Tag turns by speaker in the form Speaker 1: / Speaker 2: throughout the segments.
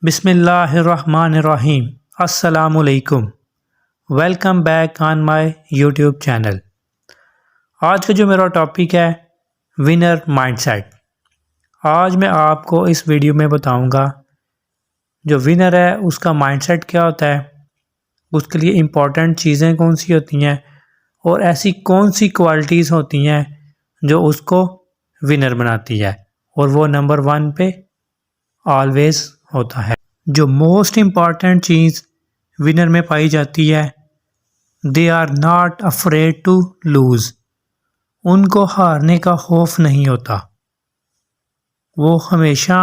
Speaker 1: बिस्मिल्लाहिर्रहमानिर्रहीम। अस्सलामुअलैकुम। Welcome back on my YouTube channel. आज का जो मेरा टॉपिक है विनर माइंडसेट। आज मैं आपको इस वीडियो में बताऊंगा जो विनर है उसका माइंडसेट क्या होता है, उसके लिए इम्पॉर्टेंट चीज़ें कौन सी होती हैं और ऐसी कौन सी क्वालिटीज़ होती हैं जो उसको विनर बनाती है और वो नंबर 1 पे ऑलवेज होता है। जो मोस्ट इम्पॉर्टेंट चीज़ विनर में पाई जाती है, they are not afraid to lose. उनको हारने का खौफ नहीं होता, वो हमेशा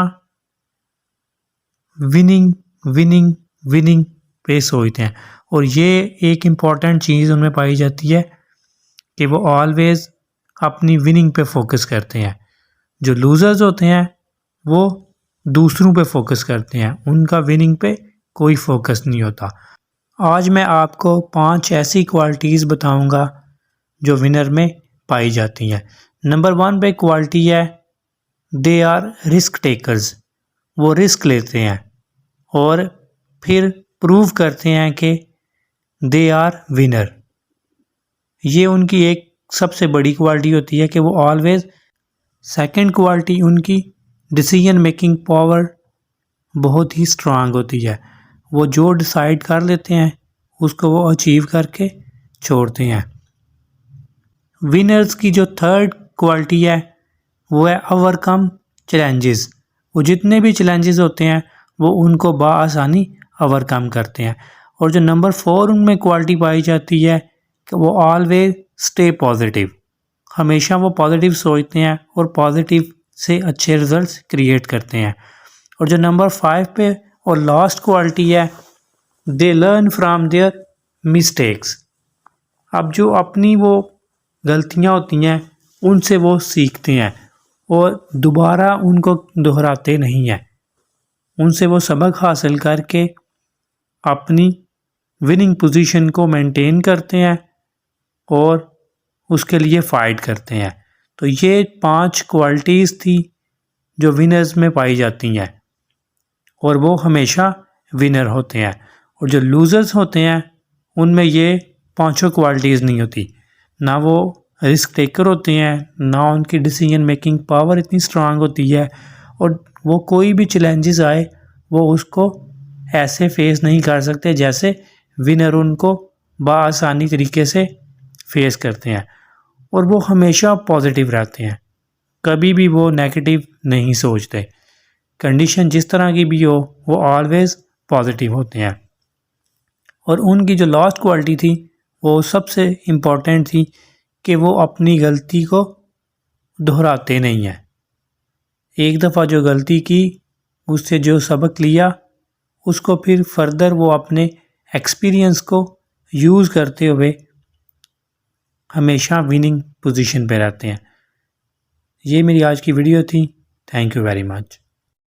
Speaker 1: विनिंग विनिंग विनिंग पे सोचते हैं। और ये एक इम्पॉर्टेंट चीज़ उनमें पाई जाती है कि वो ऑलवेज अपनी विनिंग पे फोकस करते हैं। जो लूज़र्स होते हैं वो दूसरों पे फोकस करते हैं, उनका विनिंग पे कोई फोकस नहीं होता। आज मैं आपको 5 ऐसी क्वालिटीज़ बताऊंगा जो विनर में पाई जाती हैं। नंबर 1 पे क्वालिटी है दे आर रिस्क टेकर्स। वो रिस्क लेते हैं और फिर प्रूव करते हैं कि दे आर विनर। ये उनकी एक सबसे बड़ी क्वालिटी होती है कि वो ऑलवेज। सेकंड क्वालिटी उनकी डिसीजन मेकिंग पावर बहुत ही स्ट्रांग होती है। वो जो डिसाइड कर लेते हैं उसको वो अचीव करके छोड़ते हैं। विनर्स की जो थर्ड क्वालिटी है वो है ओवरकम चैलेंजेस। वो जितने भी चैलेंजेस होते हैं वो उनको बआसानी ओवरकम करते हैं। और जो नंबर 4 उनमें क्वालिटी पाई जाती है कि वो ऑलवेज स्टे पॉजिटिव। हमेशा वो पॉजिटिव सोचते हैं और पॉजिटिव से अच्छे रिजल्ट्स क्रिएट करते हैं। और जो नंबर 5 पे और लास्ट क्वालिटी है they learn from their mistakes. अब जो अपनी वो गलतियां होती हैं उनसे वो सीखते हैं और दोबारा उनको दोहराते नहीं हैं। उनसे वो सबक हासिल करके अपनी विनिंग पोजीशन को मेंटेन करते हैं और उसके लिए फ़ाइट करते हैं। तो ये 5 क्वालिटीज़ थी जो विनर्स में पाई जाती हैं और वो हमेशा विनर होते हैं। और जो लूज़र्स होते हैं उनमें ये 5 क्वालिटीज़ नहीं होती। ना वो रिस्क टेकर होते हैं, ना उनकी डिसीजन मेकिंग पावर इतनी स्ट्रांग होती है और वो कोई भी चैलेंजेस आए वो उसको ऐसे फेस नहीं कर सकते जैसे विनर उनको बआसानी तरीके से फेस करते हैं। और वो हमेशा पॉजिटिव रहते हैं, कभी भी वो नेगेटिव नहीं सोचते। कंडीशन जिस तरह की भी हो वो ऑलवेज पॉजिटिव होते हैं। और उनकी जो लास्ट क्वालिटी थी वो सबसे इम्पॉर्टेंट थी कि वो अपनी गलती को दोहराते नहीं हैं। एक दफ़ा जो गलती की उससे जो सबक लिया उसको फिर फर्दर वो अपने एक्सपीरियंस को यूज़ करते हुए हमेशा विनिंग पोजीशन पे रहते हैं। ये मेरी आज की वीडियो थी। Thank you very much.